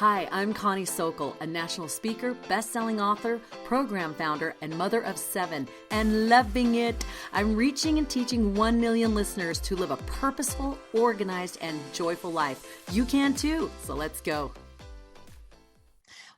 Hi, I'm Connie Sokol, a national speaker, best-selling author, program founder, and mother of 7, and loving it. I'm reaching and teaching 1 million listeners to live a purposeful, organized, and joyful life. You can too, so let's go.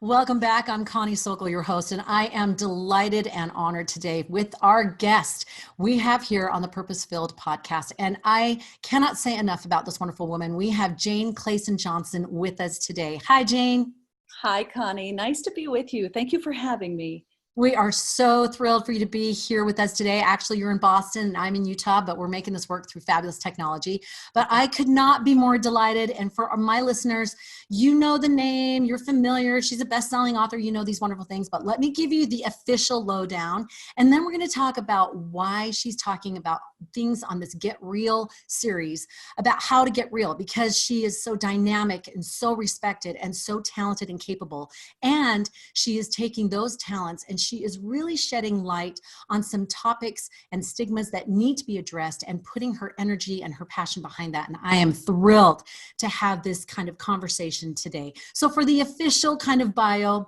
Welcome back. I'm Connie Sokol, your host, and I am delighted and honored today with our guest we have here on the Purpose Filled podcast. And I cannot say enough about this wonderful woman. We have Jane Clayson Johnson with us today. Hi, Jane. Hi, Connie. Nice to be with you. Thank you for having me. We are so thrilled for you to be here with us today. Actually, you're in Boston and I'm in Utah, but we're making this work through fabulous technology. But I could not be more delighted. And for my listeners, you know the name, you're familiar. She's a best-selling author. You know these wonderful things. But let me give you the official lowdown. And then we're going to talk about why she's talking about things on this Get Real series, about how to get real, because she is so dynamic and so respected and so talented and capable. And she is taking those talents and she is really shedding light on some topics and stigmas that need to be addressed and putting her energy and her passion behind that. And I am thrilled to have this kind of conversation today. So for the official kind of bio,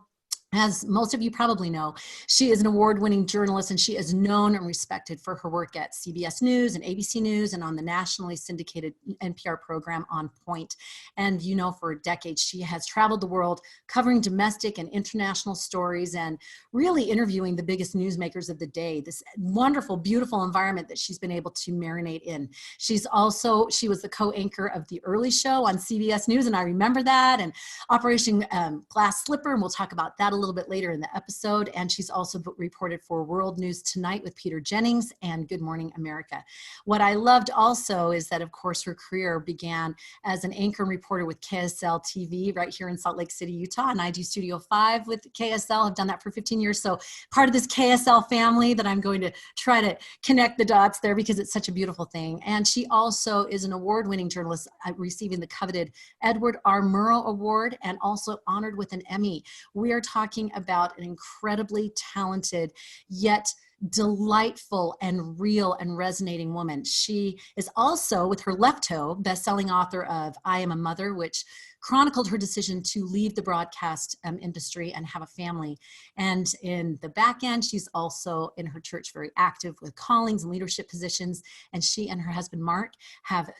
as most of you probably know, she is an award-winning journalist and she is known and respected for her work at CBS News and ABC News and on the nationally syndicated NPR program On Point. And you know, for decades, she has traveled the world covering domestic and international stories and really interviewing the biggest newsmakers of the day. This wonderful, beautiful environment that she's been able to marinate in. She was the co-anchor of The Early Show on CBS News, and I remember that, and Operation Glass Slipper, and we'll talk about that a little bit later in the episode. And she's also reported for World News Tonight with Peter Jennings and Good Morning America. What I loved also is that, of course, her career began as an anchor and reporter with KSL TV right here in Salt Lake City, Utah. And I do Studio 5 with KSL. I've done that for 15 years. So part of this KSL family that I'm going to try to connect the dots there because it's such a beautiful thing. And she also is an award-winning journalist receiving the coveted Edward R. Murrow Award and also honored with an Emmy. We are talking about an incredibly talented yet delightful and real and resonating woman. She is also, with her left toe, best-selling author of I Am a Mother, which chronicled her decision to leave the broadcast industry and have a family. And in the back end, she's also in her church very active with callings and leadership positions. And she and her husband, Mark, have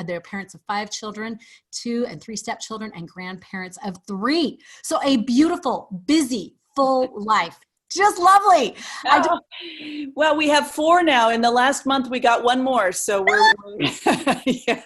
they're parents of 5 children, 2 and 3 stepchildren, and grandparents of 3. So a beautiful, busy, full life. Just lovely. Oh, well, we have 4 now. In the last month, we got 1 more. So we're yeah.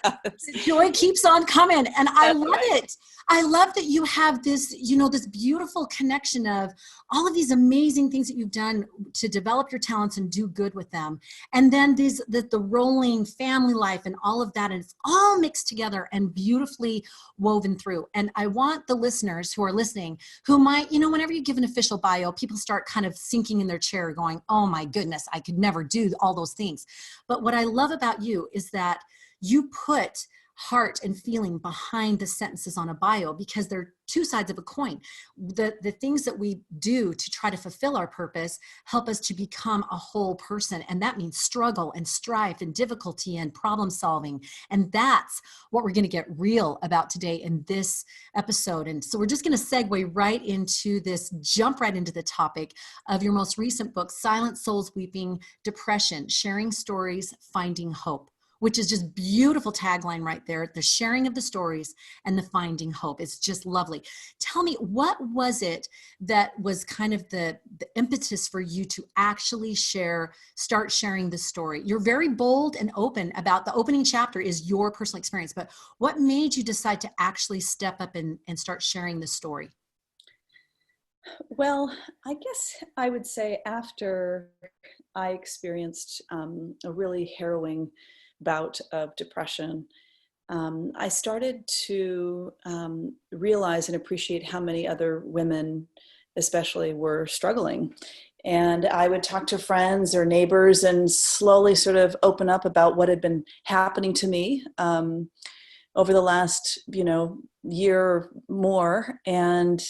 Joy keeps on coming. And I love it. I love that you have this, this beautiful connection of all of these amazing things that you've done to develop your talents and do good with them. And then the rolling family life and all of that. And it's all mixed together and beautifully woven through. And I want the listeners who are listening, who might, whenever you give an official bio, people start kind of sinking in their chair going, oh my goodness, I could never do all those things. But what I love about you is that you put heart and feeling behind the sentences on a bio, because they're 2 sides of a coin. The things that we do to try to fulfill our purpose help us to become a whole person. And that means struggle and strife and difficulty and problem solving. And that's what we're going to get real about today in this episode. And so we're just going to segue right into this, jump right into the topic of your most recent book, Silent Souls Weeping, Depression, Sharing Stories, Finding Hope, which is just beautiful tagline right there. The sharing of the stories and the finding hope. It's just lovely. Tell me, what was it that was kind of the impetus for you to actually start sharing the story? You're very bold and open about the opening chapter is your personal experience, but what made you decide to actually step up and start sharing the story? Well, I guess I would say after I experienced a really harrowing bout of depression, I started to realize and appreciate how many other women especially were struggling. And I would talk to friends or neighbors and slowly sort of open up about what had been happening to me over the last, year or more. And,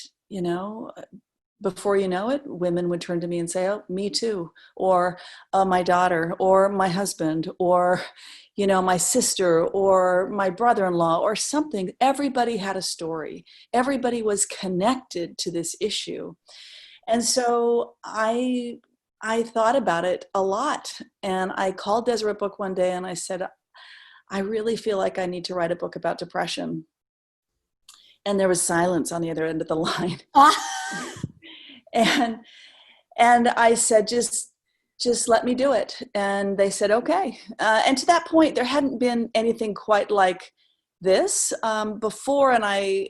before you know it, women would turn to me and say, oh, me too, or my daughter, or my husband, or, my sister, or my brother-in-law, or something. Everybody had a story. Everybody was connected to this issue. And so I thought about it a lot. And I called Deseret Book one day and I said, I really feel like I need to write a book about depression. And there was silence on the other end of the line. And I said, just let me do it. And they said, okay. And to that point, there hadn't been anything quite like this before. And I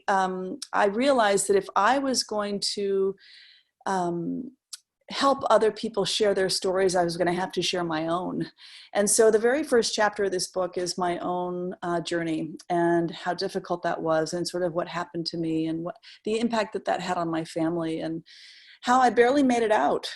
realized that if I was going to help other people share their stories, I was going to have to share my own. And so the very first chapter of this book is my own journey and how difficult that was, and sort of what happened to me, and what the impact that had on my family, and how I barely made it out,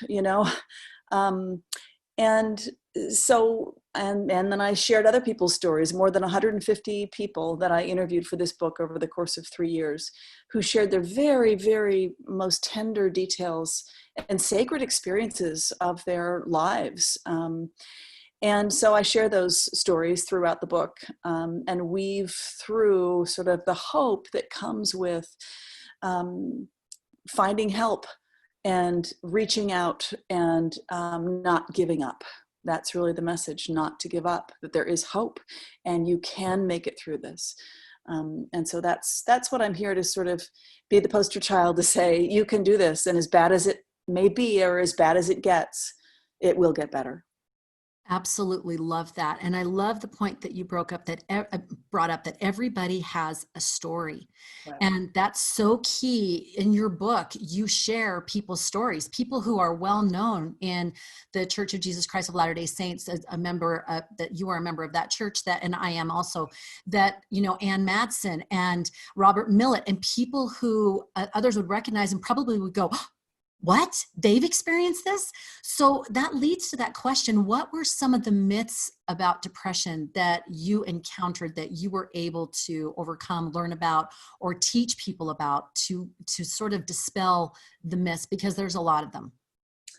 and so, and then I shared other people's stories, more than 150 people that I interviewed for this book over the course of 3 years, who shared their very, very most tender details and sacred experiences of their lives. And so I share those stories throughout the book, and weave through sort of the hope that comes with finding help and reaching out, and not giving up. That's really the message, not to give up, that there is hope and you can make it through this. And so that's what I'm here to sort of be the poster child, to say, you can do this, and as bad as it may be, or as bad as it gets, it will get better. Absolutely love that. And I love the point that you brought up that everybody has a story. Right. And that's so key. In your book, you share people's stories, people who are well known in the Church of Jesus Christ of Latter-day Saints, as a member that you are a member of that church, and I am also, that, Ann Madsen and Robert Millett, and people who others would recognize and probably would go, what? They've experienced this? So that leads to that question. What were some of the myths about depression that you encountered, that you were able to overcome, learn about, or teach people about, to sort of dispel the myths? Because there's a lot of them.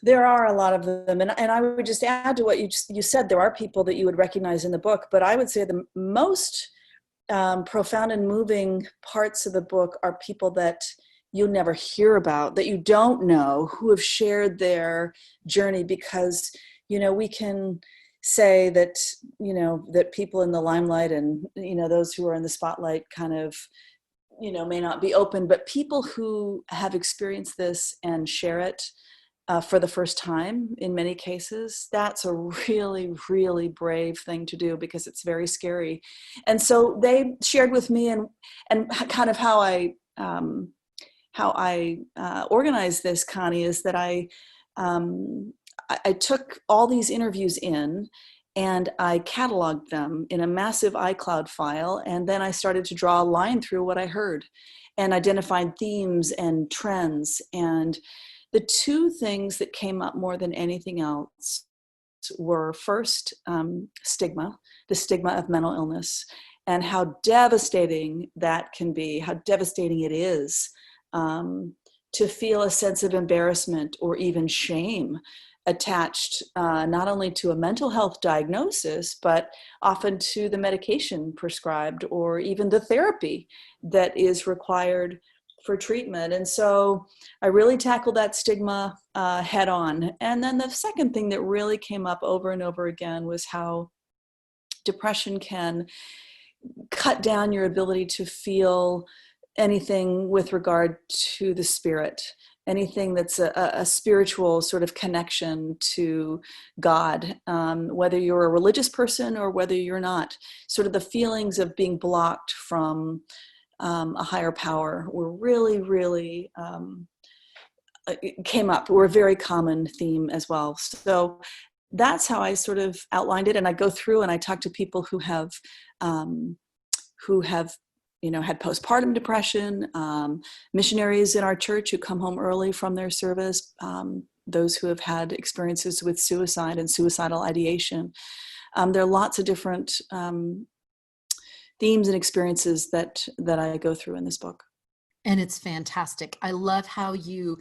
There are a lot of them. And I would just add to what you said, there are people that you would recognize in the book, but I would say the most profound and moving parts of the book are people that you never hear about, that you don't know, who have shared their journey. Because, we can say that, that people in the limelight and, those who are in the spotlight kind of, may not be open, but people who have experienced this and share it for the first time, in many cases, that's a really, really brave thing to do, because it's very scary. And so they shared with me, and kind of how I organized this, Connie, is that I took all these interviews in, and I cataloged them in a massive iCloud file, and then I started to draw a line through what I heard, and identified themes and trends. And the two things that came up more than anything else were, first, stigma, the stigma of mental illness, and how devastating that can be, how devastating it is to feel a sense of embarrassment or even shame attached not only to a mental health diagnosis, but often to the medication prescribed, or even the therapy that is required for treatment. And so I really tackled that stigma head on. And then the second thing that really came up over and over again was how depression can cut down your ability to feel anything with regard to the spirit, anything that's a spiritual sort of connection to God, whether you're a religious person or whether you're not. Sort of the feelings of being blocked from a higher power were really, really came up, were a very common theme as well. So that's how I sort of outlined it. And I go through and I talk to people who have had postpartum depression, missionaries in our church who come home early from their service, those who have had experiences with suicide and suicidal ideation. There are lots of different themes and experiences that I go through in this book. And it's fantastic. I love how you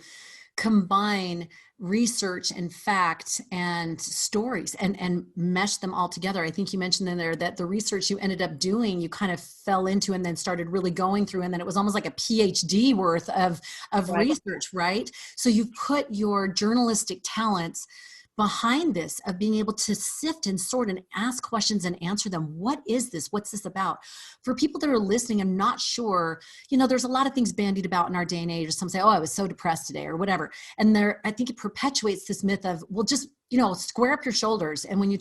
combine research and fact and stories and mesh them all together. I think you mentioned in there that the research you ended up doing, you kind of fell into and then started really going through, and then it was almost like a PhD worth of Right. research, right? So you put your journalistic talents behind this, of being able to sift and sort and ask questions and answer them. What is this? What's this about? For people that are listening, I'm not sure, there's a lot of things bandied about in our day and age. Some say, oh, I was so depressed today or whatever. And I think it perpetuates this myth of, well, just, square up your shoulders. And when you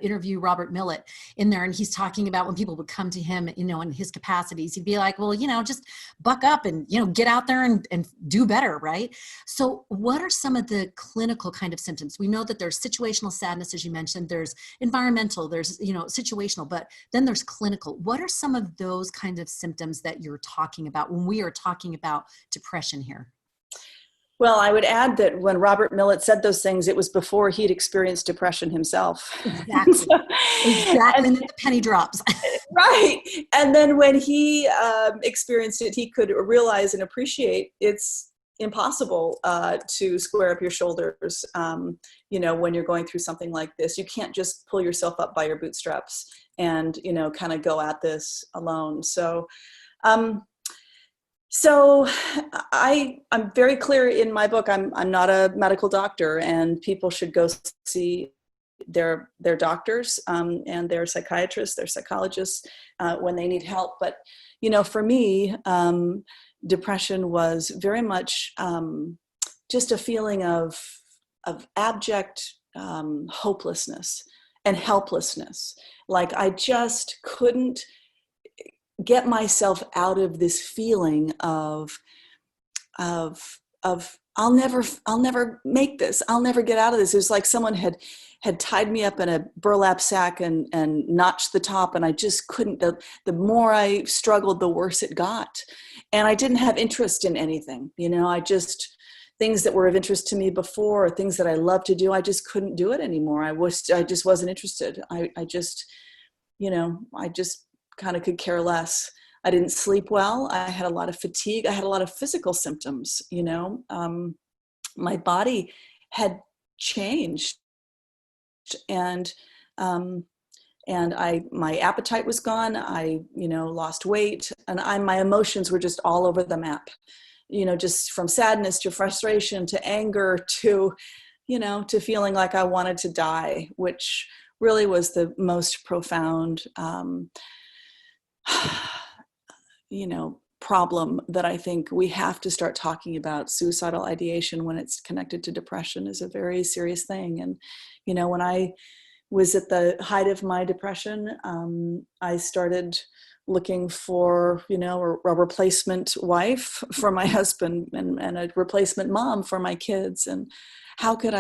interview Robert Millett in there, and he's talking about when people would come to him, in his capacities, he'd be like, well, just buck up and, get out there and do better. Right. So what are some of the clinical kind of symptoms? We know that there's situational sadness, as you mentioned, there's environmental, there's, situational, but then there's clinical. What are some of those kinds of symptoms that you're talking about when we are talking about depression here? Well, I would add that when Robert Millett said those things, it was before he'd experienced depression himself. Exactly. Exactly. And then the penny drops. Right. And then when he experienced it, he could realize and appreciate it's impossible to square up your shoulders, when you're going through something like this. You can't just pull yourself up by your bootstraps and, kind of go at this alone. So I'm very clear in my book. I'm not a medical doctor, and people should go see their doctors and their psychiatrists, their psychologists when they need help. But for me, depression was very much just a feeling of abject hopelessness and helplessness. Like I just couldn't get myself out of this feeling of I'll never make this. I'll never get out of this. It was like someone had tied me up in a burlap sack and notched the top, and I just couldn't. The more I struggled, the worse it got. And I didn't have interest in anything. Things that were of interest to me before, or things that I loved to do, I just couldn't do it anymore. I just wasn't interested. I just kind of could care less. I didn't sleep well. I had a lot of fatigue. I had a lot of physical symptoms. My body had changed, and my appetite was gone. I lost weight, and my emotions were just all over the map. Just from sadness to frustration to anger to to feeling like I wanted to die, which really was the most profound problem that I think we have to start talking about. Suicidal ideation, when it's connected to depression, is a very serious thing. And, when I was at the height of my depression, I started looking for, a replacement wife for my husband and a replacement mom for my kids. And how could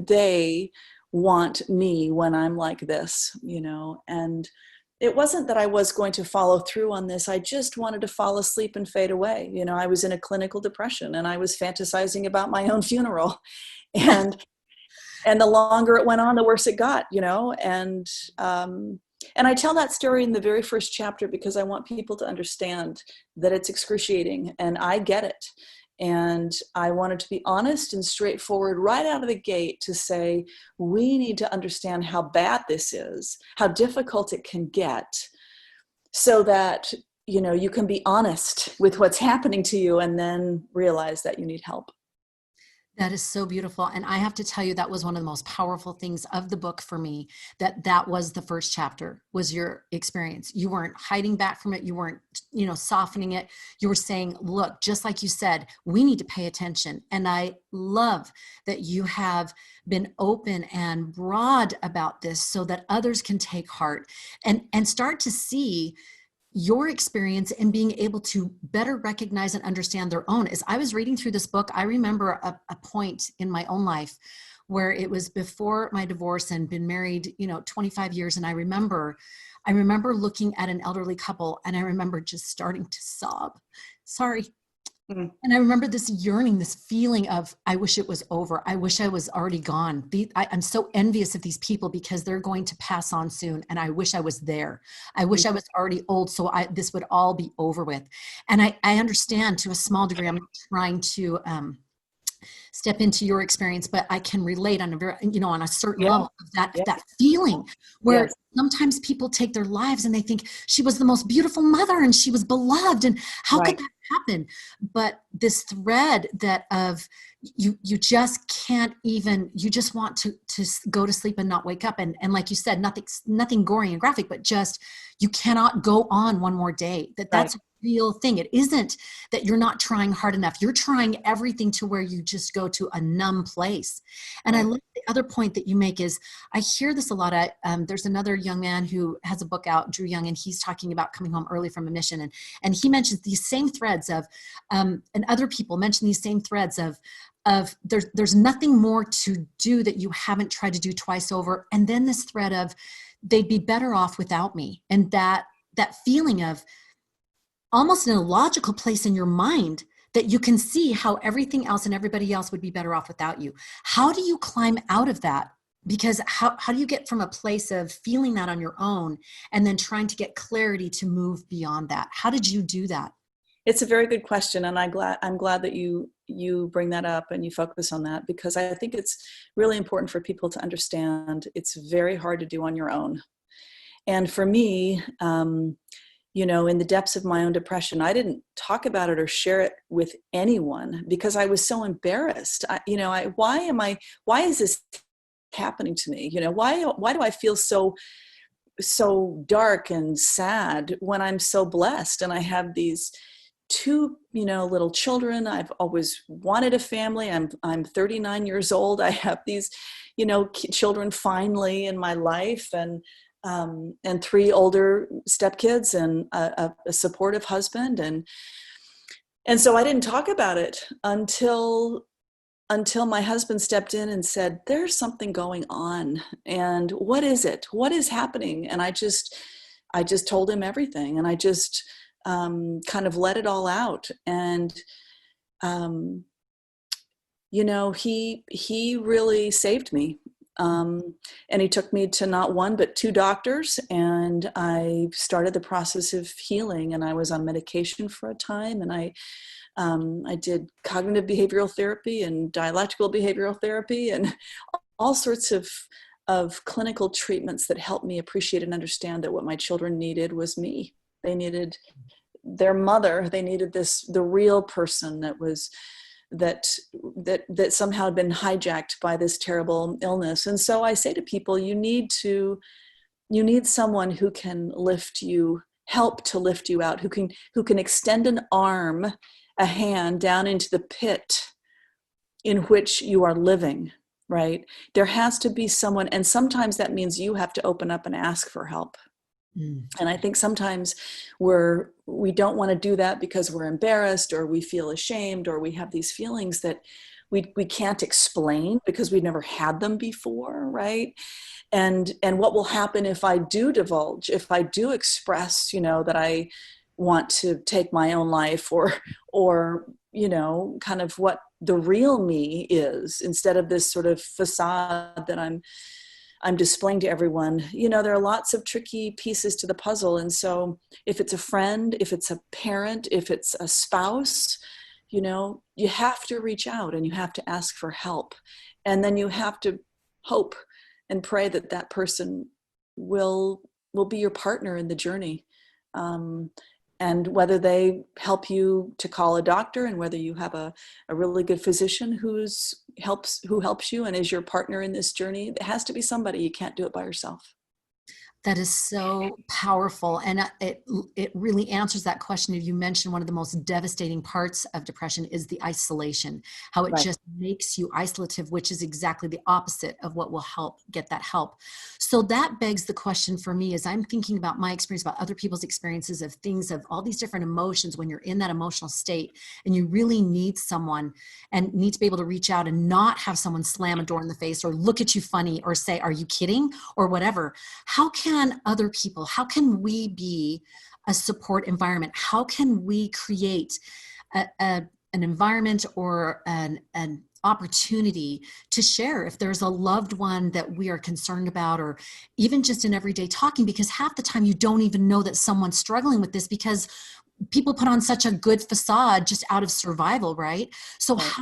they want me when I'm like this, and it wasn't that I was going to follow through on this. I just wanted to fall asleep and fade away. I was in a clinical depression, and I was fantasizing about my own funeral. And the longer it went on, the worse it got, and I tell that story in the very first chapter because I want people to understand that it's excruciating, and I get it. And I wanted to be honest and straightforward right out of the gate to say, we need to understand how bad this is, how difficult it can get, so that, you can be honest with what's happening to you and then realize that you need help. That is so beautiful. And I have to tell you, that was one of the most powerful things of the book for me, that was the first chapter, was your experience. You weren't hiding back from it. You weren't, softening it. You were saying, look, just like you said, we need to pay attention. And I love that you have been open and broad about this so that others can take heart and start to see your experience and being able to better recognize and understand their own. As I was reading through this book, I remember a point in my own life where it was before my divorce and been married, 25 years. And I remember looking at an elderly couple, and I remember just starting to sob. Sorry. And I remember this yearning, this feeling of, I wish it was over. I wish I was already gone. I'm so envious of these people because they're going to pass on soon. And I wish I was there. I wish I was already old, so this would all be over with. And I understand to a small degree. I'm not trying to step into your experience, but I can relate on a very, on a certain Yeah. level of that, Yeah. that feeling where Yes. sometimes people take their lives and they think she was the most beautiful mother and she was beloved. And how could Right. that happen? But this thread that of you just can't even, you just want to go to sleep and not wake up. And like you said, nothing gory and graphic, but just, you cannot go on one more day. That's Right. a real thing. It isn't that you're not trying hard enough. You're trying everything to where you just go to a numb place. And I Right. love the other point that you make is, I hear this a lot. There's another young man who has a book out, Drew Young, and he's talking about coming home early from a mission. And he mentions these same threads of, and other people mention these same threads of there's nothing more to do that you haven't tried to do twice over. And then this thread of, they'd be better off without me. And that feeling of, almost in a logical place in your mind, that you can see how everything else and everybody else would be better off without you. How do you climb out of that? Because how do you get from a place of feeling that on your own and then trying to get clarity to move beyond that? How did you do that? It's a very good question, and I'm glad that you bring that up and you focus on that, because I think it's really important for people to understand it's very hard to do on your own. And for me, in the depths of my own depression, I didn't talk about it or share it with anyone because I was so embarrassed. Why is this happening to me? Why do I feel so dark and sad when I'm so blessed and I have these two little children. I've always wanted a family. I'm 39 years old. I have these children finally in my life, and three older stepkids and a supportive husband, and so I didn't talk about it until my husband stepped in and said, there's something going on, and what is it? What is happening? And I just told him everything, and I just kind of let it all out. And he really saved me. And he took me to not one but two doctors, and I started the process of healing. And I was on medication for a time, and I did cognitive behavioral therapy and dialectical behavioral therapy and all sorts of clinical treatments that helped me appreciate and understand that what my children needed was me. They needed their mother. They needed the real person that somehow had been hijacked by this terrible illness. And so I say to people, you need someone who can help to lift you out, who can extend an arm, a hand down into the pit in which you are living, right? There has to be someone, and sometimes that means you have to open up and ask for help. And I think sometimes we don't want to do that because we're embarrassed, or we feel ashamed, or we have these feelings that we can't explain because we've never had them before, right? And what will happen if I do divulge, if I do express, that I want to take my own life, or kind of what the real me is, instead of this sort of facade that I'm displaying to everyone. There are lots of tricky pieces to the puzzle. And so if it's a friend, if it's a parent, if it's a spouse, you have to reach out and you have to ask for help. And then you have to hope and pray that that person will be your partner in the journey. And whether they help you to call a doctor, and whether you have a really good physician who helps you and is your partner in this journey, it has to be somebody. You can't do it by yourself. That is so powerful. And it really answers that question. You mentioned one of the most devastating parts of depression is the isolation, how it Right. just makes you isolative, which is exactly the opposite of what will help get that help. So that begs the question for me, as I'm thinking about my experience, about other people's experiences of things, of all these different emotions, when you're in that emotional state and you really need someone and need to be able to reach out and not have someone slam a door in the face or look at you funny or say, are you kidding? Or whatever. How can we be a support environment? How can we create an environment or an opportunity to share if there's a loved one that we are concerned about, or even just in everyday talking? Because half the time you don't even know that someone's struggling with this, because people put on such a good facade just out of survival, right? So Right.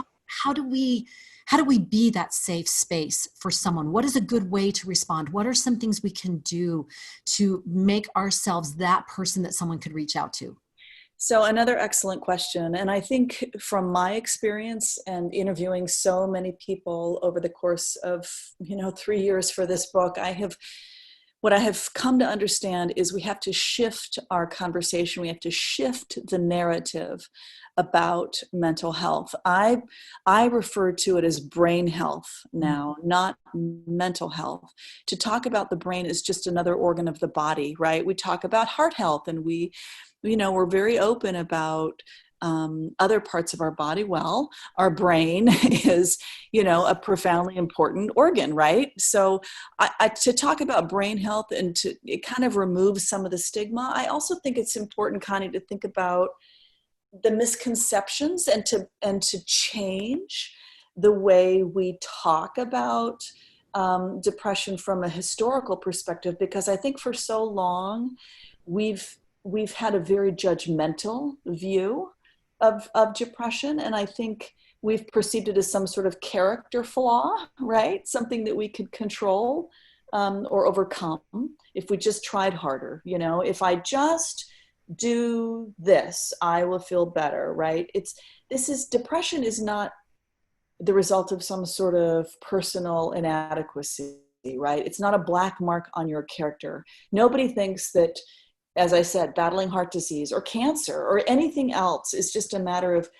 how do we be that safe space for someone? What is a good way to respond? What are some things we can do to make ourselves that person that someone could reach out to? So another excellent question. And I think from my experience and interviewing so many people over the course of, 3 years for this book, what I have come to understand is we have to shift our conversation. We have to shift the narrative about mental health. I refer to it as brain health now, not mental health. To talk about the brain is just another organ of the body, right? We talk about heart health, and we're very open about other parts of our body. Well, our brain is, a profoundly important organ, right? So to talk about brain health and it kind of removes some of the stigma. I also think it's important, Connie, to think about the misconceptions and to change the way we talk about depression from a historical perspective, because I think for so long we've had a very judgmental view of depression. And I think we've perceived it as some sort of character flaw, right? Something that we could control or overcome if we just tried harder. If I just do this, I will feel better, right? Depression is not the result of some sort of personal inadequacy, right? It's not a black mark on your character. Nobody thinks that, as I said, battling heart disease or cancer or anything else is just a matter of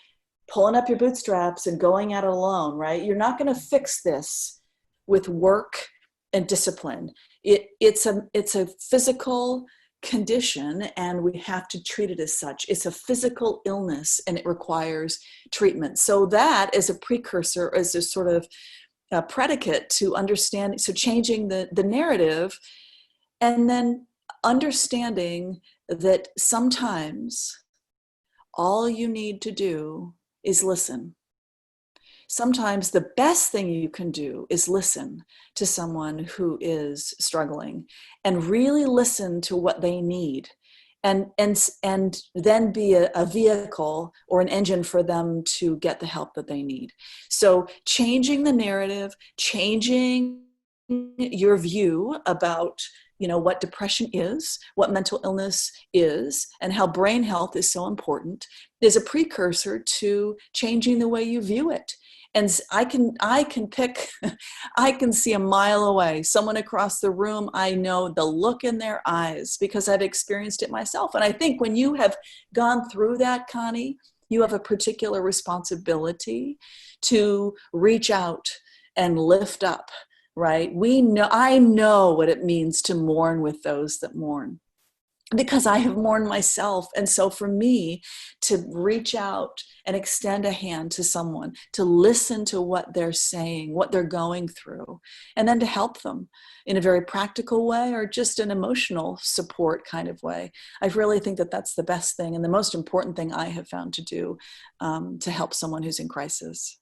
pulling up your bootstraps and going at it alone, right? You're not going to fix this with work and discipline. It's a physical condition, and we have to treat it as such. It's a physical illness, and it requires treatment. So that is a precursor, as a sort of a predicate to understanding. So changing the narrative, and then understanding that sometimes all you need to do is listen. Sometimes the best thing you can do is listen to someone who is struggling, and really listen to what they need, and then be a vehicle or an engine for them to get the help that they need. So changing the narrative, changing your view about what depression is, what mental illness is, and how brain health is so important, is a precursor to changing the way you view it. And I can see a mile away, someone across the room, I know the look in their eyes because I've experienced it myself. And I think when you have gone through that, Connie, you have a particular responsibility to reach out and lift up. Right? I know what it means to mourn with those that mourn, because I have mourned myself. And so for me to reach out and extend a hand to someone, to listen to what they're saying, what they're going through, and then to help them in a very practical way or just an emotional support kind of way. I really think that that's the best thing and the most important thing I have found to do to help someone who's in crisis.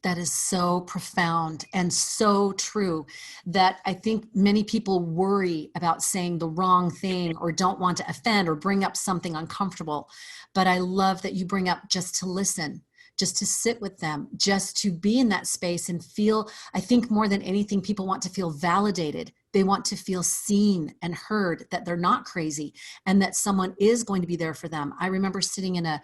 That is so profound and so true, that I think many people worry about saying the wrong thing or don't want to offend or bring up something uncomfortable. But I love that you bring up just to listen, just to sit with them, just to be in that space and feel. I think more than anything, people want to feel validated. They want to feel seen and heard, that they're not crazy and that someone is going to be there for them. I remember sitting in a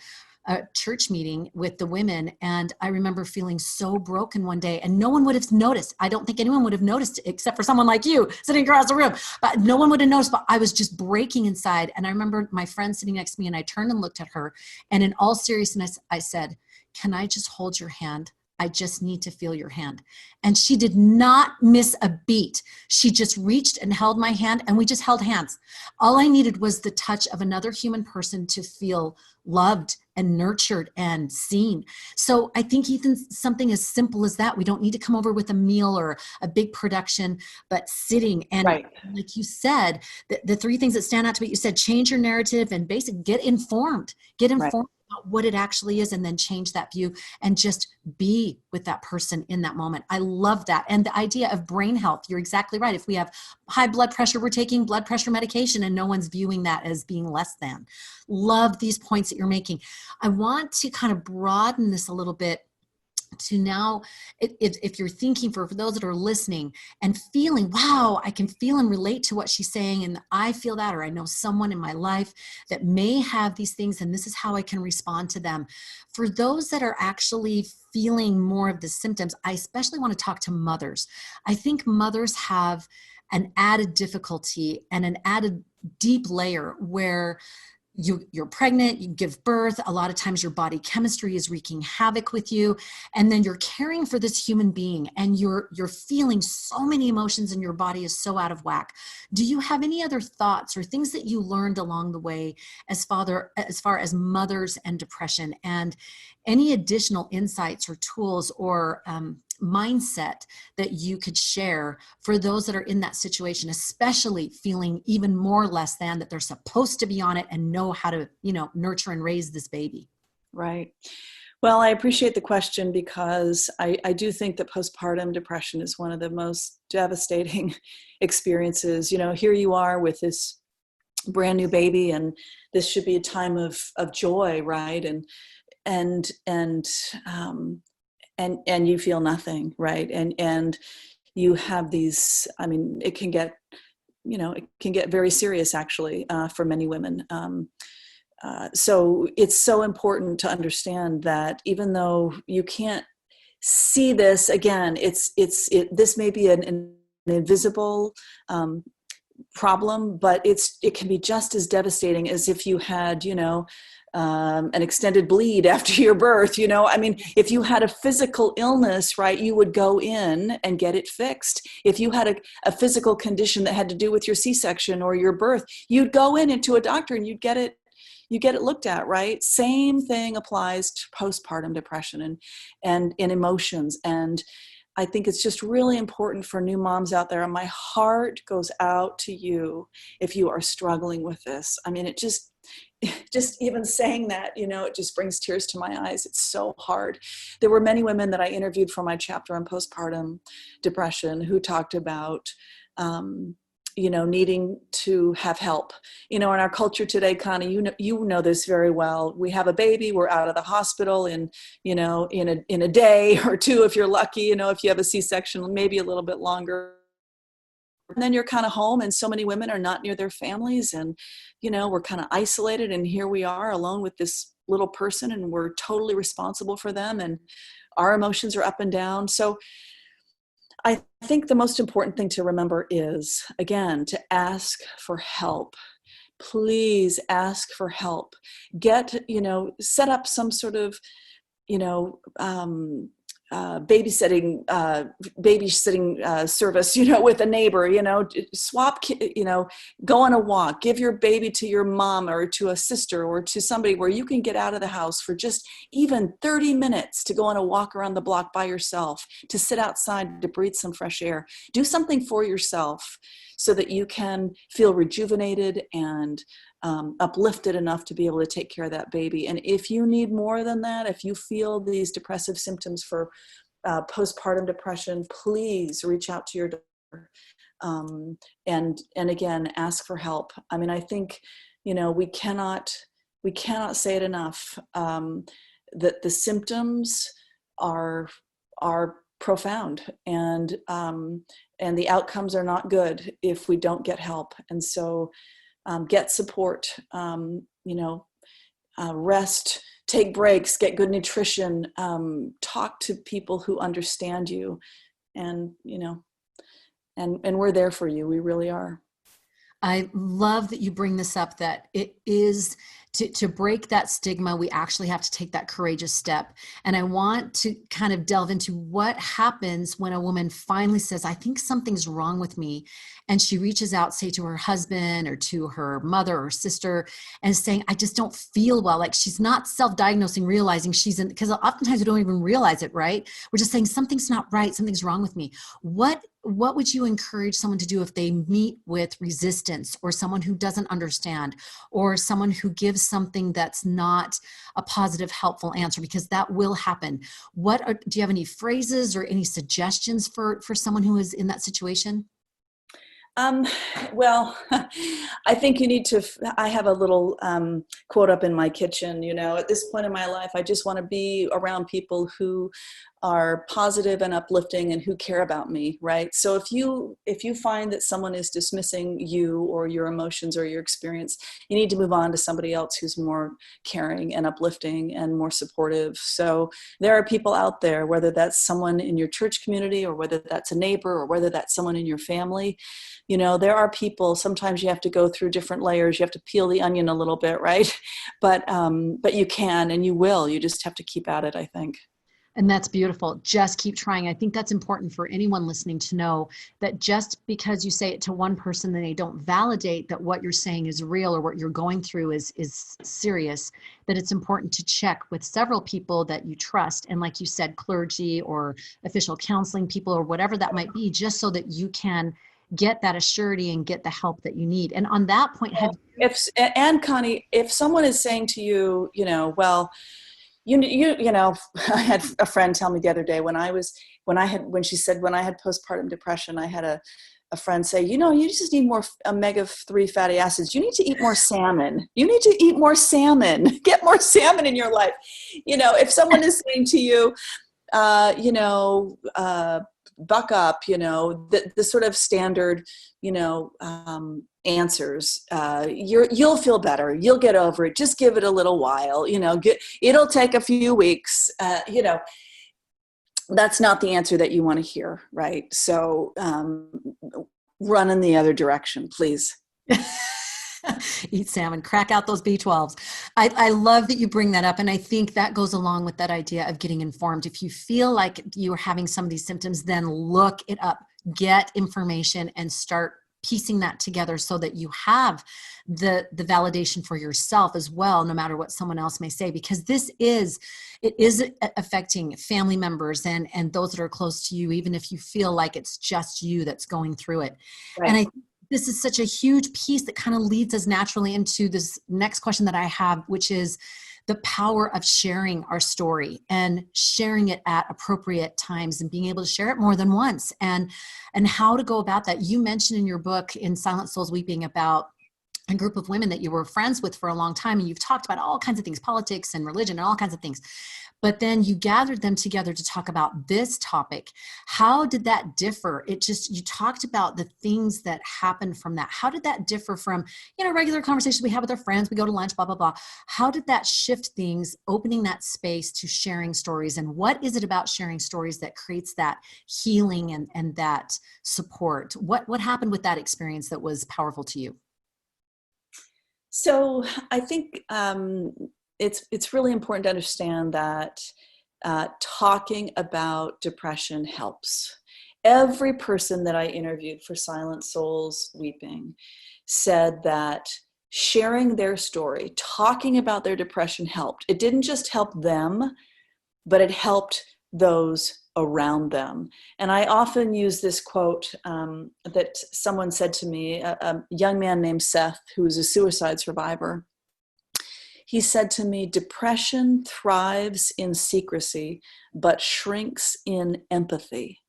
church meeting with the women, and I remember feeling so broken one day, and no one would have noticed. I don't think anyone would have noticed except for someone like you sitting across the room, but no one would have noticed. But I was just breaking inside. And I remember my friend sitting next to me, and I turned and looked at her, and in all seriousness, I said, "Can I just hold your hand? I just need to feel your hand." And she did not miss a beat. She just reached and held my hand, and we just held hands. All I needed was the touch of another human person to feel loved and nurtured and seen. So I think even something as simple as that, we don't need to come over with a meal or a big production, but sitting and right. Like you said, the three things that stand out to me, you said, change your narrative and basically get informed right. About what it actually is, and then change that view and just be with that person in that moment. I love that. And the idea of brain health, you're exactly right. If we have high blood pressure, we're taking blood pressure medication and no one's viewing that as being less than. Love these points that you're making. I want to kind of broaden this a little bit to now, if you're thinking for those that are listening and feeling, wow, I can feel and relate to what she's saying, and I feel that, or I know someone in my life that may have these things, and this is how I can respond to them. For those that are actually feeling more of the symptoms, I especially want to talk to mothers. I think mothers have an added difficulty and an added deep layer where you're pregnant, you give birth, a lot of times your body chemistry is wreaking havoc with you, and then you're caring for this human being, and you're feeling so many emotions, and your body is so out of whack. Do you have any other thoughts or things that you learned along the way as far as mothers and depression, and any additional insights or tools or mindset that you could share for those that are in that situation, especially feeling even more less than that they're supposed to be on it and know how to, nurture and raise this baby? Right. Well, I appreciate the question, because I do think that postpartum depression is one of the most devastating experiences. Here you are with this brand new baby, and this should be a time of joy, right? And you feel nothing, right? And you have these, it can get very serious, actually, for many women. So it's so important to understand that even though you can't see this, again, this may be an invisible problem, but it can be just as devastating as if you had, an extended bleed after your birth. If you had a physical illness, right, you would go in and get it fixed. If you had a physical condition that had to do with your C-section or your birth, you'd go into a doctor and you get it looked at, right? Same thing applies to postpartum depression and in emotions. And I think it's just really important for new moms out there. And my heart goes out to you if you are struggling with this. It just even saying that, it just brings tears to my eyes. It's so hard. There were many women that I interviewed for my chapter on postpartum depression who talked about, needing to have help. In our culture today, Connie, you know this very well. We have a baby, we're out of the hospital in a day or two, if you're lucky, if you have a C-section, maybe a little bit longer. And then you're kind of home, and so many women are not near their families, and, we're kind of isolated, and here we are alone with this little person, and we're totally responsible for them, and our emotions are up and down. So I think the most important thing to remember is, again, to ask for help. Please ask for help. Set up some sort of, babysitting service, with a neighbor, swap, go on a walk, give your baby to your mom or to a sister or to somebody where you can get out of the house for just even 30 minutes to go on a walk around the block by yourself, to sit outside, to breathe some fresh air. Do something for yourself so that you can feel rejuvenated and uplifted enough to be able to take care of that baby. And if you need more than that, if you feel these depressive symptoms for postpartum depression, please reach out to your doctor. And again, ask for help. I think, we cannot say it enough, that the symptoms are profound, and the outcomes are not good if we don't get help. And so get support, rest, take breaks, get good nutrition, talk to people who understand you, and we're there for you. We really are. I love that you bring this up, that it is to break that stigma, we actually have to take that courageous step. And I want to kind of delve into what happens when a woman finally says, I think something's wrong with me. And she reaches out, say, to her husband or to her mother or sister, and saying, I just don't feel well. Like, she's not self-diagnosing, realizing she's in, because oftentimes we don't even realize it, right? We're just saying something's not right, something's wrong with me. What would you encourage someone to do if they meet with resistance, or someone who doesn't understand, or someone who gives something that's not a positive, helpful answer? Because that will happen. Do you have any phrases or any suggestions for someone who is in that situation? Um, well, I think you need to, I have a little quote up in my kitchen, at this point in my life, I just want to be around people who are positive and uplifting and who care about me, right? So if you find that someone is dismissing you or your emotions or your experience, you need to move on to somebody else who's more caring and uplifting and more supportive. So there are people out there, whether that's someone in your church community or whether that's a neighbor or whether that's someone in your family. There are people, sometimes you have to go through different layers. You have to peel the onion a little bit, right? But you can, and you will. You just have to keep at it, I think. And that's beautiful. Just keep trying. I think that's important for anyone listening to know that just because you say it to one person, then they don't validate that what you're saying is real or what you're going through is serious, that it's important to check with several people that you trust. And like you said, clergy or official counseling people or whatever that might be, just so that you can get that assurity and get the help that you need. And on that point, and Connie, if someone is saying to you, well, I had a friend tell me the other day when she said, when I had postpartum depression, I had a friend say, you just need more omega-3 fatty acids. You need to eat more salmon. You need to eat more salmon. Get more salmon in your life. If someone is saying to you, buck up, the sort of standard, answers, you'll feel better. You'll get over it. Just give it a little while, it'll take a few weeks, that's not the answer that you want to hear. Right. So, run in the other direction, please. Eat salmon, crack out those B12s. I love that you bring that up. And I think that goes along with that idea of getting informed. If you feel like you're having some of these symptoms, then look it up, get information and start piecing that together so that you have the validation for yourself as well, no matter what someone else may say, because it is affecting family members and those that are close to you, even if you feel like it's just you that's going through it. Right. And I think this is such a huge piece that kind of leads us naturally into this next question that I have, which is the power of sharing our story and sharing it at appropriate times and being able to share it more than once and how to go about that. You mentioned in your book, In Silent Souls Weeping, about a group of women that you were friends with for a long time, and you've talked about all kinds of things, politics and religion and all kinds of things. But then you gathered them together to talk about this topic. How did that differ? You talked about the things that happened from that. How did that differ from, regular conversations we have with our friends, we go to lunch, blah, blah, blah. How did that shift things, opening that space to sharing stories? And what is it about sharing stories that creates that healing and that support? What happened with that experience that was powerful to you? So I think, it's really important to understand that talking about depression helps. Every person that I interviewed for Silent Souls Weeping said that sharing their story, talking about their depression helped. It didn't just help them, but it helped those around them. And I often use this quote that someone said to me, a young man named Seth, who was a suicide survivor. He said to me, depression thrives in secrecy, but shrinks in empathy.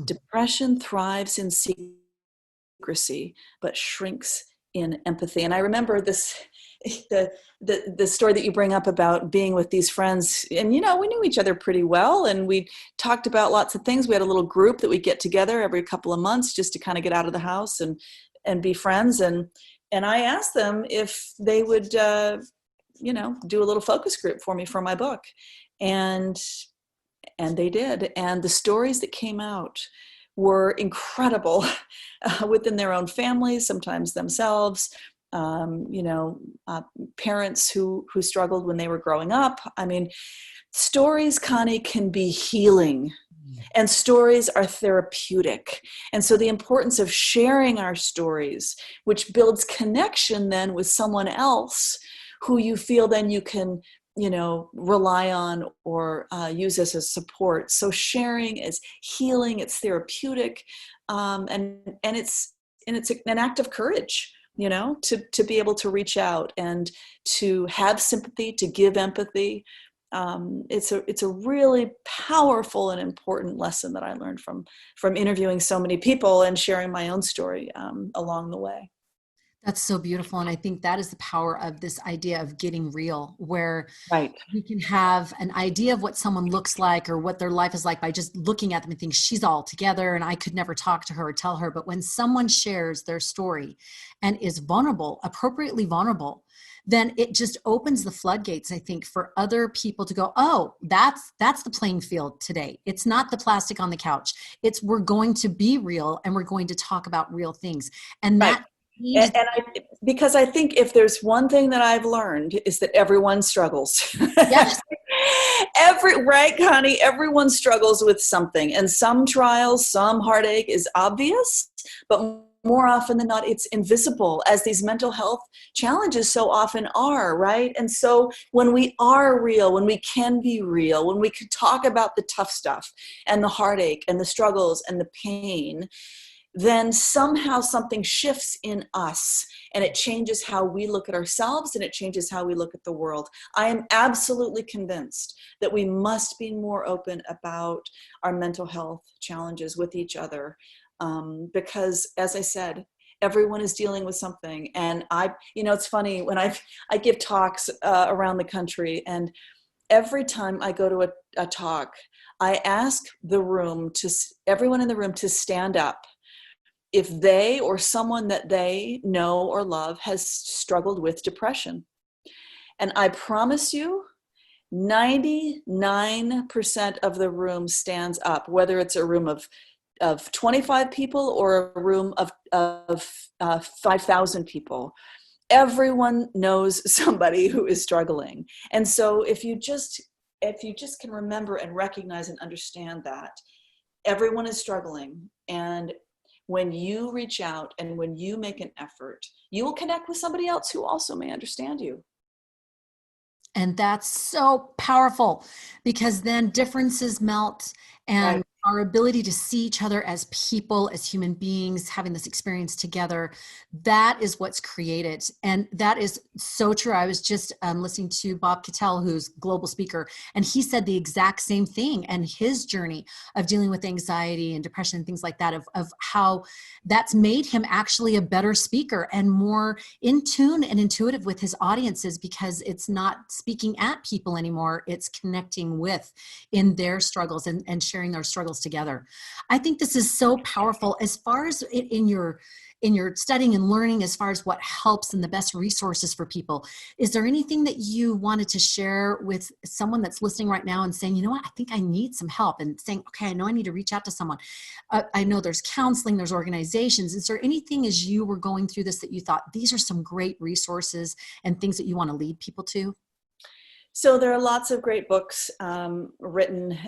Depression thrives in secrecy, but shrinks in empathy. And I remember the story that you bring up about being with these friends. And, we knew each other pretty well. And we talked about lots of things. We had a little group that we get together every couple of months just to kind of get out of the house and be friends. And I asked them if they would, do a little focus group for me for my book. And they did. And the stories that came out were incredible within their own families, sometimes themselves, parents who struggled when they were growing up. I mean, stories, Connie, can be healing. And stories are therapeutic. And so the importance of sharing our stories, which builds connection then with someone else who you feel then you can, rely on or use as a support. So sharing is healing, it's therapeutic, and it's an act of courage, to be able to reach out and to have sympathy, to give empathy. it's a really powerful and important lesson that I learned from interviewing so many people and sharing my own story along the way. That's so beautiful. And I think that is the power of this idea of getting real, where Right. we can have an idea of what someone looks like or what their life is like by just looking at them and think she's all together and I could never talk to her or tell her. But when someone shares their story and is vulnerable, appropriately vulnerable, then it just opens the floodgates, I think, for other people to go, oh, that's the playing field today. It's not the plastic on the couch. It's we're going to be real and we're going to talk about real things. And Right. that Because I think if there's one thing that I've learned is that everyone struggles. yes. Right, Connie, everyone struggles with something, and some trials, some heartache is obvious, but more often than not, it's invisible, as these mental health challenges so often are, right? And so when we are real, when we can be real, when we can talk about the tough stuff and the heartache and the struggles and the pain, then somehow something shifts in us and it changes how we look at ourselves and it changes how we look at the world. I am absolutely convinced that we must be more open about our mental health challenges with each other, because, as I said, everyone is dealing with something. And it's funny when I give talks around the country, and every time I go to a talk, I ask everyone in the room to stand up if they or someone that they know or love has struggled with depression. And I promise you, 99% of the room stands up, whether it's a room of 25 people or a room of 5,000 people. Everyone knows somebody who is struggling. And so if you just can remember and recognize and understand that everyone is struggling, and when you reach out and when you make an effort, you will connect with somebody else who also may understand you. And that's so powerful, because then differences melt, and Right. our ability to see each other as people, as human beings, having this experience together, that is what's created. And that is so true. I was just listening to Bob Cattell, who's global speaker, and he said the exact same thing, and his journey of dealing with anxiety and depression and things like that, of how that's made him actually a better speaker and more in tune and intuitive with his audiences, because it's not speaking at people anymore. It's connecting with in their struggles and sharing their struggles together. I think this is so powerful as far as in your studying and learning, as far as what helps and the best resources for people. Is there anything that you wanted to share with someone that's listening right now and saying, you know what, I think I need some help, and saying, okay, I know I need to reach out to someone. I know there's counseling, there's organizations. Is there anything as you were going through this that you thought these are some great resources and things that you want to lead people to? So there are lots of great books written.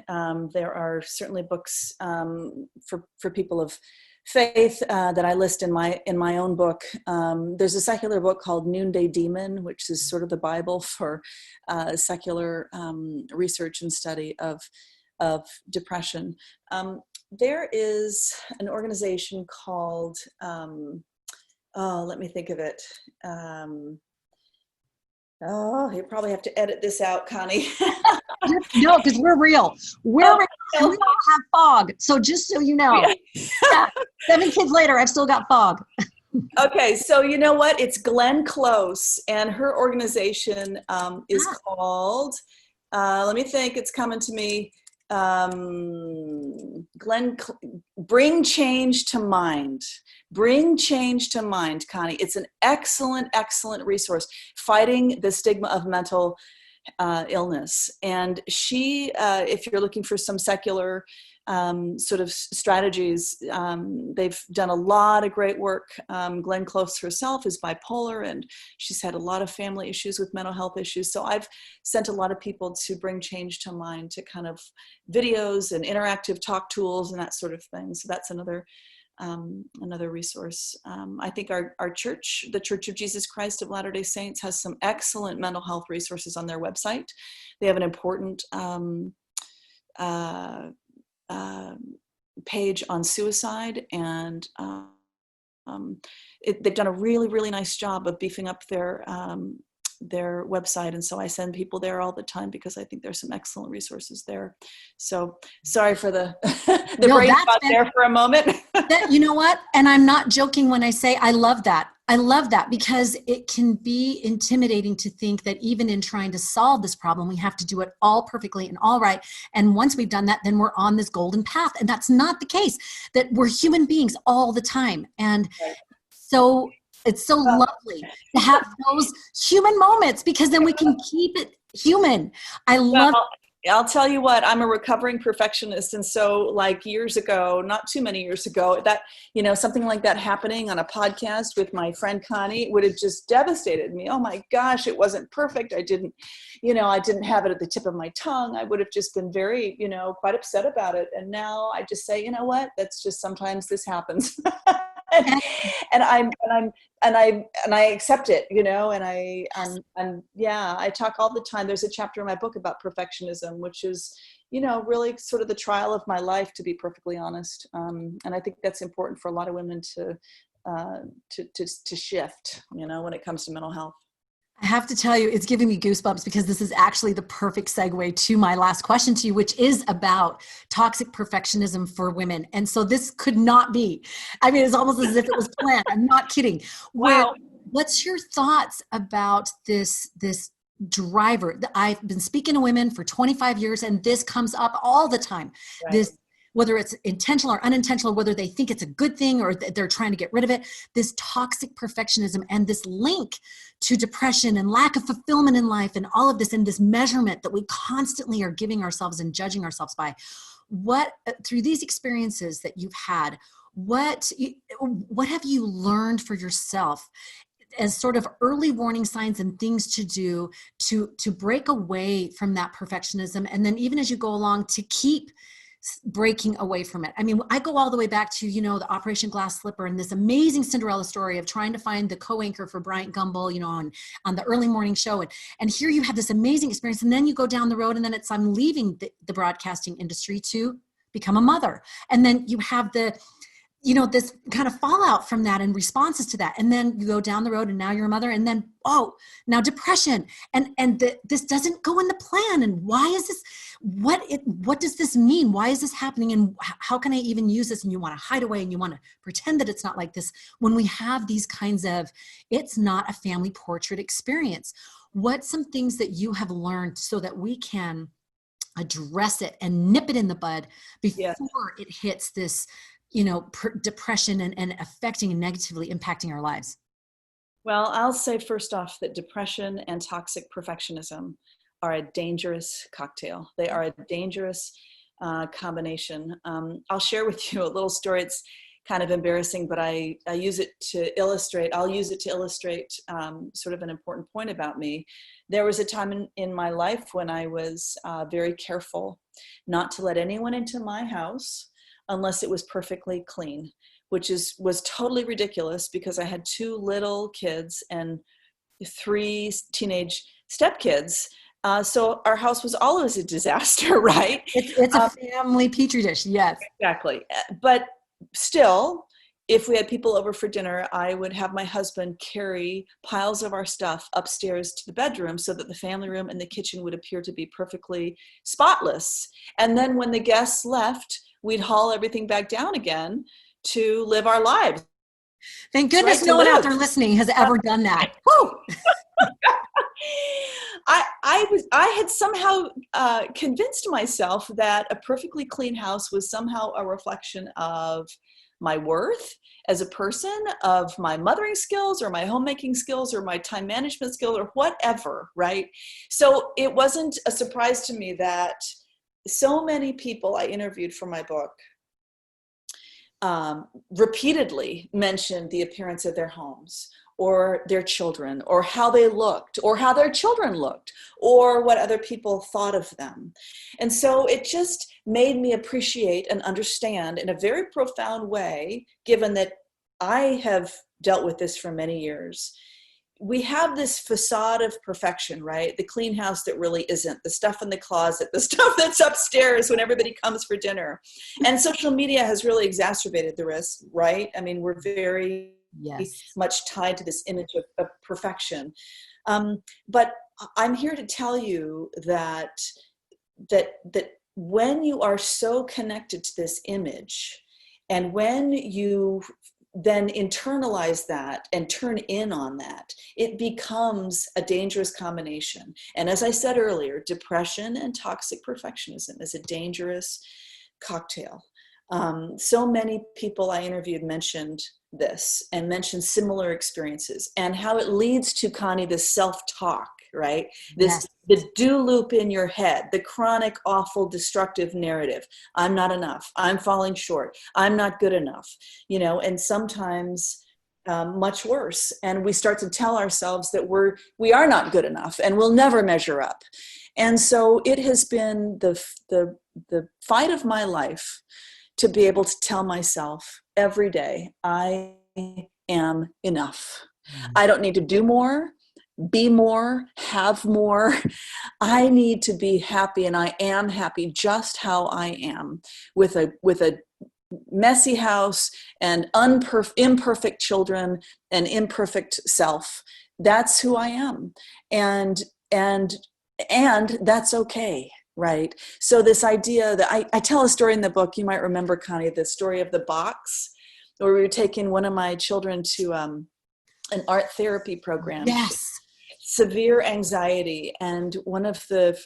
There are certainly books for people of faith that I list in my own book. There's a secular book called Noonday Demon, which is sort of the Bible for secular research and study of depression. There is an organization called, let me think of it. You probably have to edit this out, Connie. No, because we're real. We're real. And we don't have fog. So just so you know, yeah, 7 kids later, I've still got fog. Okay, so you know what? It's Glenn Close, and her organization is called, let me think, it's coming to me, Bring Change to Mind. Bring Change to Mind, Connie. It's an excellent, excellent resource fighting the stigma of mental illness. And she, if you're looking for some secular sort of strategies, they've done a lot of great work. Glenn Close herself is bipolar, and she's had a lot of family issues with mental health issues. So I've sent a lot of people to Bring Change to Mind, to kind of videos and interactive talk tools and that sort of thing. So that's another resource. I think our church, the Church of Jesus Christ of Latter-day Saints, has some excellent mental health resources on their website. They have an important page on suicide, and they've done a really, really nice job of beefing up their their website. And so I send people there all the time because I think there's some excellent resources there. So sorry for the, the brain spot there for a moment. You know what? And I'm not joking when I say I love that. I love that because it can be intimidating to think that even in trying to solve this problem, we have to do it all perfectly and all right. And once we've done that, then we're on this golden path. And that's not the case, that we're human beings all the time. And so it's so lovely to have those human moments because then we can keep it human. I love I'll tell you what, I'm a recovering perfectionist. And so like years ago, not too many years ago, that, you know, something like that happening on a podcast with my friend Connie would have just devastated me. Oh my gosh, it wasn't perfect. I didn't have it at the tip of my tongue. I would have just been very, quite upset about it. And now I just say, you know what, that's just, sometimes this happens. and I accept it, I talk all the time. There's a chapter in my book about perfectionism, which is, really sort of the trial of my life, to be perfectly honest. And I think that's important for a lot of women to shift, when it comes to mental health. I have to tell you, it's giving me goosebumps because this is actually the perfect segue to my last question to you, which is about toxic perfectionism for women. And so this could not be, it's almost as if it was planned. I'm not kidding. Wow. What's your thoughts about this driver? I've been speaking to women for 25 years and this comes up all the time. Right. Whether it's intentional or unintentional, whether they think it's a good thing or they're trying to get rid of it, this toxic perfectionism and this link to depression and lack of fulfillment in life and all of this, and this measurement that we constantly are giving ourselves and judging ourselves by. What, through these experiences that you've had, what have you learned for yourself as sort of early warning signs and things to do to break away from that perfectionism? And then even as you go along, to keep breaking away from it. I go all the way back to, the Operation Glass Slipper and this amazing Cinderella story of trying to find the co-anchor for Bryant Gumbel, on the early morning show. And here you have this amazing experience. And then you go down the road and then I'm leaving the broadcasting industry to become a mother. And then you have this kind of fallout from that and responses to that. And then you go down the road and now you're a mother. And then, now depression. And this doesn't go in the plan. And why is this? What does this mean? Why is this happening? And how can I even use this? And you want to hide away and you want to pretend that it's not like this. When we have these kinds of, it's not a family portrait experience. What's some things that you have learned so that we can address it and nip it in the bud before it hits this, depression and affecting and negatively impacting our lives? Well, I'll say first off that depression and toxic perfectionism are a dangerous cocktail. They are a dangerous combination. I'll share with you a little story. It's kind of embarrassing, but I use it to illustrate. I'll use it to illustrate sort of an important point about me. There was a time in my life when I was very careful not to let anyone into my house unless it was perfectly clean, which was totally ridiculous because I had 2 little kids and 3 teenage stepkids. So our house was always a disaster, right? It's a family petri dish, yes. Exactly. But still, if we had people over for dinner, I would have my husband carry piles of our stuff upstairs to the bedroom so that the family room and the kitchen would appear to be perfectly spotless. And then when the guests left, we'd haul everything back down again to live our lives. Thank goodness no one out there listening has ever done that. Woo! I had somehow convinced myself that a perfectly clean house was somehow a reflection of my worth as a person, of my mothering skills or my homemaking skills or my time management skills or whatever, right? So it wasn't a surprise to me that so many people I interviewed for my book repeatedly mentioned the appearance of their homes or their children or how they looked or how their children looked or what other people thought of them. And so it just made me appreciate and understand in a very profound way, given that I have dealt with this for many years. We have this facade of perfection, right? The clean house that really isn't, the stuff in the closet, the stuff that's upstairs when everybody comes for dinner. And social media has really exacerbated the risk, right? We're very much tied to this image of perfection. But I'm here to tell you that when you are so connected to this image, and when you then internalize that and turn in on that, it becomes a dangerous combination. And as I said earlier, depression and toxic perfectionism is a dangerous cocktail. So many people I interviewed mentioned this and mentioned similar experiences, and how it leads to, Connie, this self-talk, right? Yes. The do loop in your head, the chronic, awful, destructive narrative. I'm not enough. I'm falling short. I'm not good enough, and sometimes much worse. And we start to tell ourselves that we are not good enough and we'll never measure up. And so it has been the fight of my life to be able to tell myself every day, I am enough. I don't need to do more, be more, have more. I need to be happy, and I am happy just how I am, with a messy house and imperfect children and imperfect self. That's who I am. And that's okay. Right. So this idea that I tell a story in the book, you might remember, Connie, the story of the box, where we were taking one of my children to an art therapy program. Yes. Severe anxiety. And one of the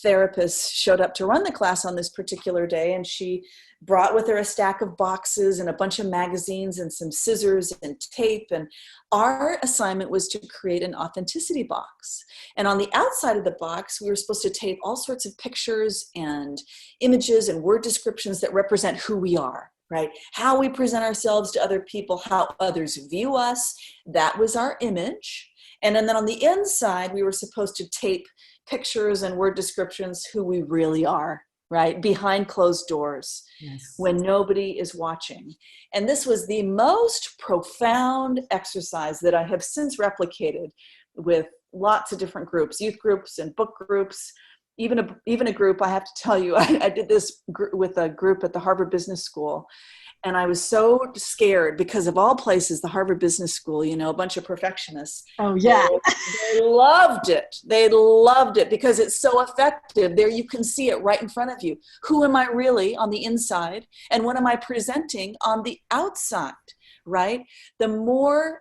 therapists showed up to run the class on this particular day, and she brought with her a stack of boxes and a bunch of magazines and some scissors and tape. And our assignment was to create an authenticity box. And on the outside of the box, we were supposed to tape all sorts of pictures and images and word descriptions that represent who we are, right? How we present ourselves to other people, how others view us. That was our image. And then on the inside, we were supposed to tape pictures and word descriptions, who we really are, right? Behind closed doors, yes, when nobody is watching. And this was the most profound exercise that I have since replicated with lots of different groups, youth groups and book groups, even a group. I have to tell you, I did this with a group at the Harvard Business School. And I was so scared because, of all places, the Harvard Business School, a bunch of perfectionists. Oh, yeah. They loved it. They loved it because it's so effective. There you can see it right in front of you. Who am I really on the inside? And what am I presenting on the outside, right? The more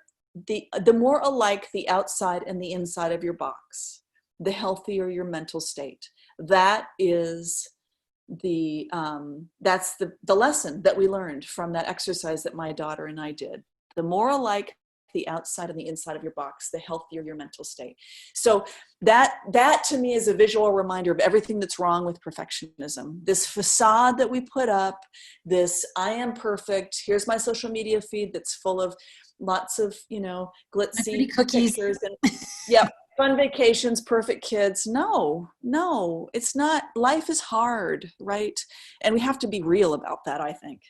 alike the outside and the inside of your box, the healthier your mental state. That is that's the lesson that we learned from that exercise that my daughter and I did. The more alike the outside and the inside of your box, the healthier your mental state. So that to me is a visual reminder of everything that's wrong with perfectionism. This facade that we put up, this I am perfect, here's my social media feed that's full of lots of, glitzy cookies, pictures and yeah, fun vacations, perfect kids. No, it's not. Life is hard, right? And we have to be real about that, I think.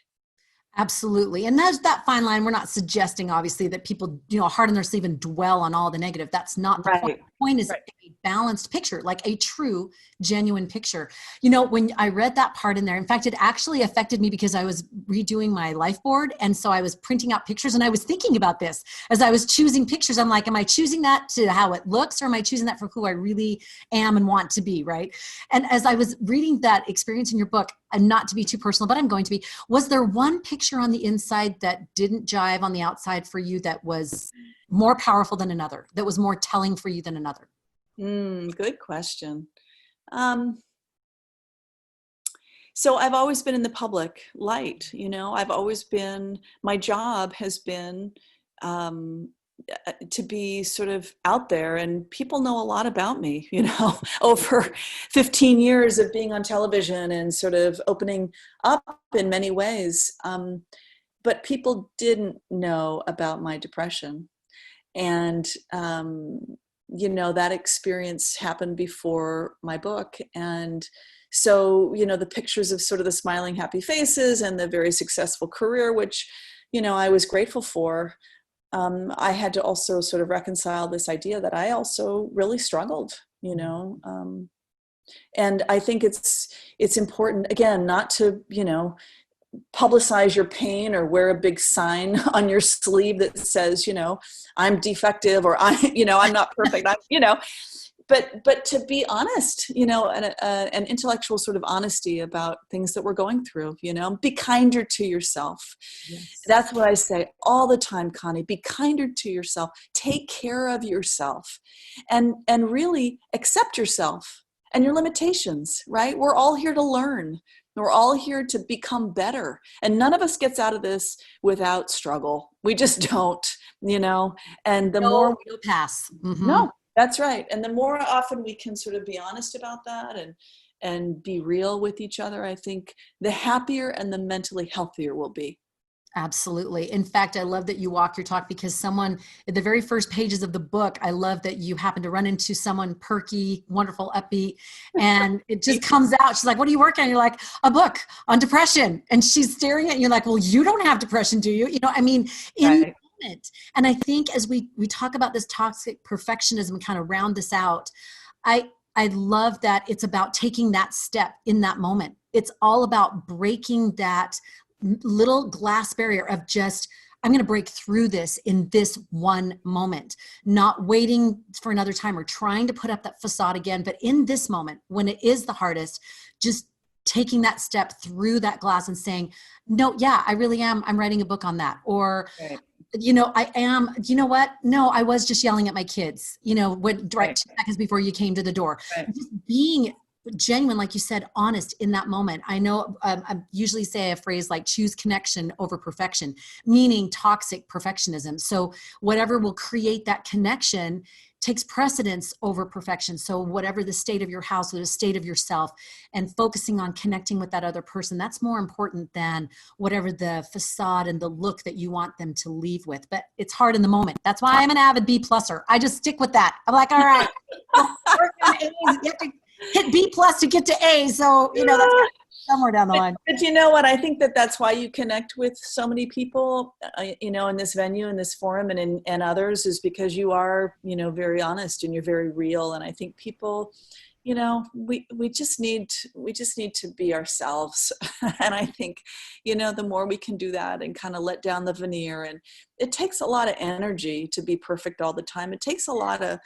Absolutely. And there's that fine line. We're not suggesting, obviously, that people, hard on their sleeve and dwell on all the negative. That's not the point. The point is a balanced picture, like a true, genuine picture. When I read that part in there, in fact, it actually affected me because I was redoing my life board. And so I was printing out pictures, and I was thinking about this as I was choosing pictures. I'm like, am I choosing that to how it looks, or am I choosing that for who I really am and want to be, right? And as I was reading that experience in your book, and not to be too personal, but I'm going to be, was there one picture on the inside that didn't jive on the outside for you that was more powerful than another, that was more telling for you than another? Good question. So I've always been in the public light, I've always been, my job has been to be sort of out there, and people know a lot about me, over 15 years of being on television and sort of opening up in many ways. But people didn't know about my depression. And, that experience happened before my book. And so, the pictures of sort of the smiling, happy faces and the very successful career, which, I was grateful for, I had to also sort of reconcile this idea that I also really struggled, and I think it's important, again, not to, publicize your pain or wear a big sign on your sleeve that says, I'm defective, or I'm not perfect. But to be honest, an intellectual sort of honesty about things that we're going through, be kinder to yourself. Yes. That's what I say all the time, Connie. Be kinder to yourself. Take care of yourself, and really accept yourself and your limitations, right? We're all here to learn. We're all here to become better. And none of us gets out of this without struggle. We just don't, and the more No pass. Mm-hmm. No, that's right. And the more often we can sort of be honest about that and be real with each other, I think the happier and the mentally healthier we'll be. Absolutely. In fact, I love that you walk your talk, because someone at the very first pages of the book, I love that you happen to run into someone perky, wonderful, upbeat, and it just comes out. She's like, what are you working on? You're like, a book on depression. And she's staring at you like, well, you don't have depression, do you? In Right. the moment. And I think as we talk about this toxic perfectionism and kind of round this out, I love that it's about taking that step in that moment. It's all about breaking that little glass barrier of just, I'm going to break through this in this one moment, not waiting for another time or trying to put up that facade again. But in this moment, when it is the hardest, just taking that step through that glass and saying, no, yeah, I really am. I'm writing a book on that. Or, Right. I am, you know what? No, I was just yelling at my kids, when right 2 seconds before you came to the door. Right. Just being genuine, like you said, honest in that moment. I know I usually say a phrase like choose connection over perfection, meaning toxic perfectionism. So whatever will create that connection takes precedence over perfection. So whatever the state of your house or the state of yourself, and focusing on connecting with that other person, that's more important than whatever the facade and the look that you want them to leave with. But it's hard in the moment. That's why I'm an avid B+er. I just stick with that. I'm like, all right, you have to hit B+ to get to A. So, that's somewhere down the line. But you know what? I think that's why you connect with so many people, in this venue, in this forum, and others, is because you are, very honest and you're very real. And I think people, we just need to be ourselves. And I think, the more we can do that and kind of let down the veneer, and it takes a lot of energy to be perfect all the time. It takes a lot of,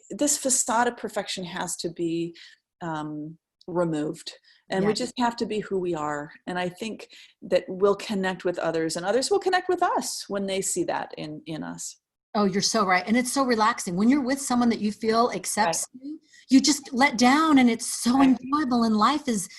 this facade of perfection has to be removed, and we just have to be who we are. And I think that we'll connect with others, and others will connect with us when they see that in us. Oh, you're so right. And it's so relaxing when you're with someone that you feel accepts you. You just let down, and it's so enjoyable, and life is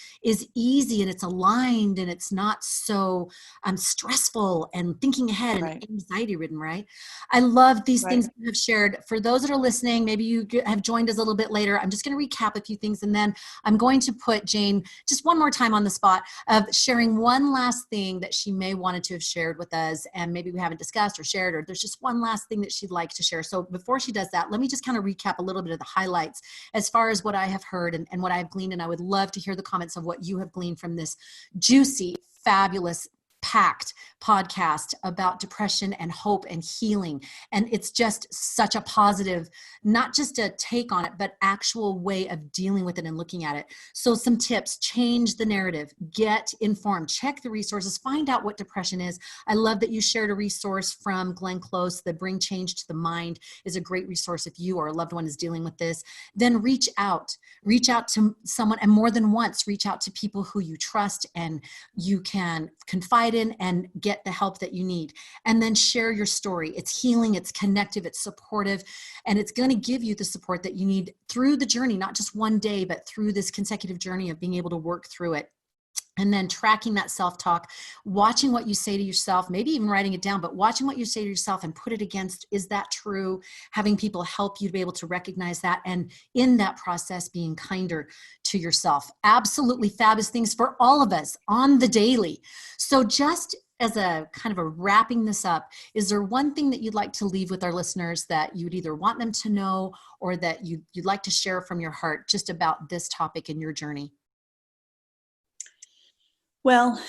easy, and it's aligned, and it's not so stressful and thinking ahead and anxiety ridden, right? I love these things you have shared. For those that are listening, maybe you have joined us a little bit later. I'm just going to recap a few things, and then I'm going to put Jane just one more time on the spot of sharing one last thing that she may wanted to have shared with us, and maybe we haven't discussed or shared, or there's just one last thing that she'd like to share. So before she does that, let me just kind of recap a little bit of the highlights as far as what I have heard and what I've gleaned. And I would love to hear the comments of what you have gleaned from this juicy, fabulous, packed podcast about depression and hope and healing. And it's just such a positive, not just a take on it, but actual way of dealing with it and looking at it. So some tips: change the narrative, get informed, check the resources, find out what depression is. I love that you shared a resource from Glenn Close. The Bring Change to the Mind is a great resource if you or a loved one is dealing with this. Then reach out to someone, and more than once, reach out to people who you trust and you can confide in and get the help that you need. And then share your story. It's healing, it's connective, it's supportive, and it's going to give you the support that you need through the journey, not just one day, but through this consecutive journey of being able to work through it. And then tracking that self-talk, watching what you say to yourself, maybe even writing it down, but watching what you say to yourself and put it against, is that true? Having people help you to be able to recognize that. And in that process, being kinder to yourself. Absolutely fabulous things for all of us on the daily. So just as a kind of a wrapping this up, is there one thing that you'd like to leave with our listeners that you'd either want them to know or that you'd like to share from your heart just about this topic in your journey? Well,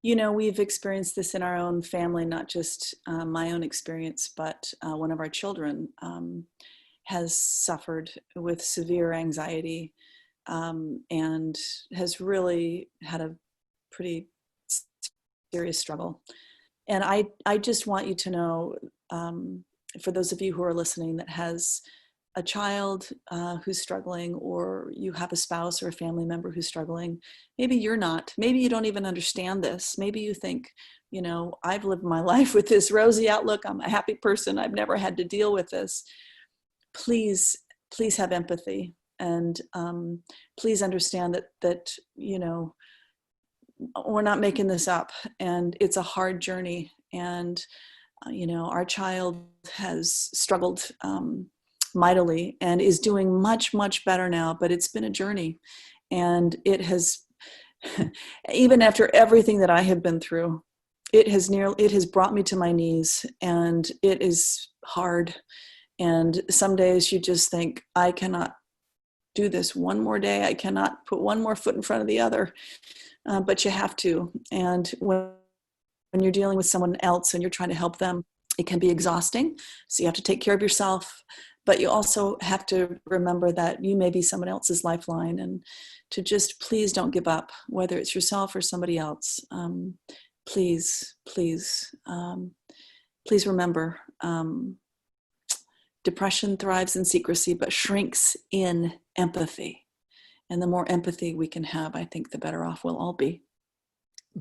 we've experienced this in our own family, not just my own experience, but one of our children has suffered with severe anxiety and has really had a pretty serious struggle. And I just want you to know, for those of you who are listening that has a child who's struggling, or you have a spouse or a family member who's struggling, maybe you're not, maybe you don't even understand this. Maybe you think, I've lived my life with this rosy outlook. I'm a happy person. I've never had to deal with this. Please have empathy, and please understand that we're not making this up, and it's a hard journey. And our child has struggled mightily and is doing much, much better now, but it's been a journey, and it has, even after everything that I have been through, it has brought me to my knees, and it is hard. And some days you just think, I cannot do this one more day. I cannot put one more foot in front of the other, but you have to. And when you're dealing with someone else and you're trying to help them, it can be exhausting. So you have to take care of yourself, but you also have to remember that you may be someone else's lifeline, and to just please don't give up, whether it's yourself or somebody else. Please remember, depression thrives in secrecy, but shrinks in empathy. And the more empathy we can have, I think the better off we'll all be.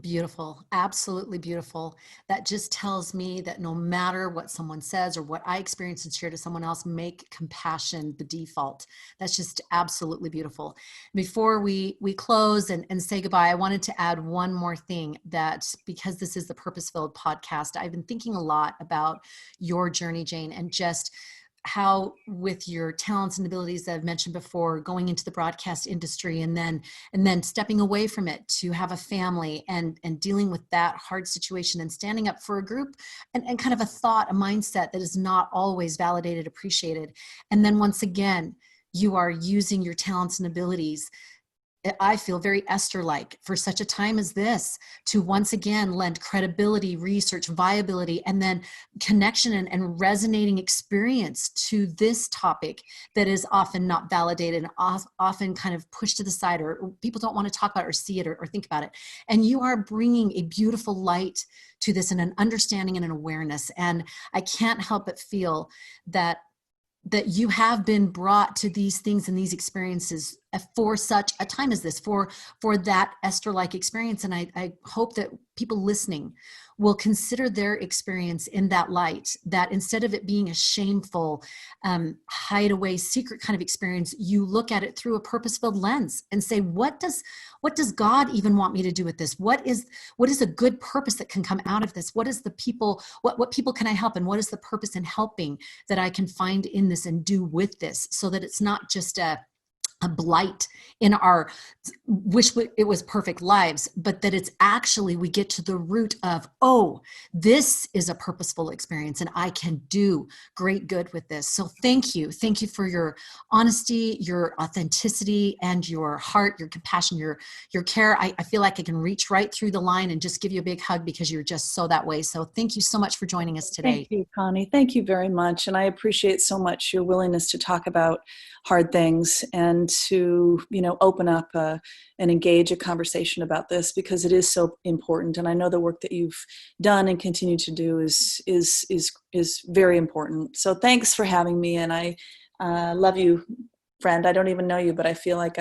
Beautiful. Absolutely beautiful. That just tells me that no matter what someone says or what I experience and share to someone else, make compassion the default. That's just absolutely beautiful. Before we close and say goodbye, I wanted to add one more thing, that because this is the Purpose-Filled podcast, I've been thinking a lot about your journey, Jane, and just how, with your talents and abilities that I've mentioned before, going into the broadcast industry and then stepping away from it to have a family and dealing with that hard situation and standing up for a group and kind of a thought, a mindset that is not always validated, appreciated. And then once again, you are using your talents and abilities, I feel very Esther-like, for such a time as this, to once again lend credibility, research, viability, and then connection and resonating experience to this topic that is often not validated and often kind of pushed to the side, or people don't want to talk about or see it or think about it. And you are bringing a beautiful light to this, and an understanding and an awareness. And I can't help but feel that you have been brought to these things and these experiences for such a time as this, for that Esther-like experience. And I hope that people listening will consider their experience in that light, that instead of it being a shameful, hideaway, secret kind of experience, you look at it through a purpose-filled lens and say, what does God even want me to do with this? What is a good purpose that can come out of this? What is the people, what people can I help? And what is the purpose in helping that I can find in this and do with this, so that it's not just a blight in our it was perfect lives, but that it's actually, we get to the root of, oh, this is a purposeful experience and I can do great good with this. So thank you for your honesty, your authenticity, and your heart, your compassion, your care. I feel like I can reach right through the line and just give you a big hug, because you're just so that way. So thank you so much for joining us today. Thank you, Connie. Thank you very much. And I appreciate so much your willingness to talk about hard things and to, open up and engage a conversation about this, because it is so important. And I know the work that you've done and continue to do is very important. So thanks for having me. And I love you, friend. I don't even know you, but I feel like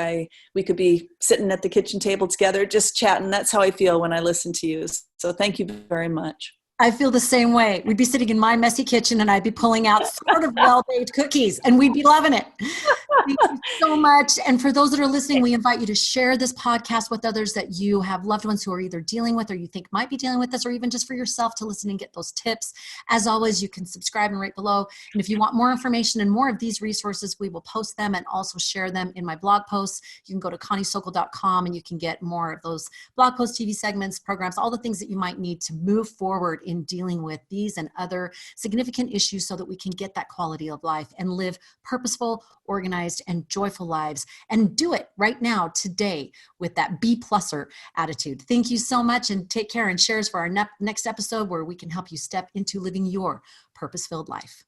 we could be sitting at the kitchen table together, just chatting. That's how I feel when I listen to you. So thank you very much. I feel the same way. We'd be sitting in my messy kitchen and I'd be pulling out sort of well-baked cookies, and we'd be loving it. Thank you so much. And for those that are listening, we invite you to share this podcast with others that you have loved ones who are either dealing with or you think might be dealing with this, or even just for yourself to listen and get those tips. As always, you can subscribe and rate below. And if you want more information and more of these resources, we will post them and also share them in my blog posts. You can go to conniesokol.com and you can get more of those blog posts, TV segments, programs, all the things that you might need to move forward in dealing with these and other significant issues, so that we can get that quality of life and live purposeful, organized, and joyful lives, and do it right now, today, with that B+er attitude. Thank you so much, and take care, and share us for our next episode, where we can help you step into living your purpose-filled life.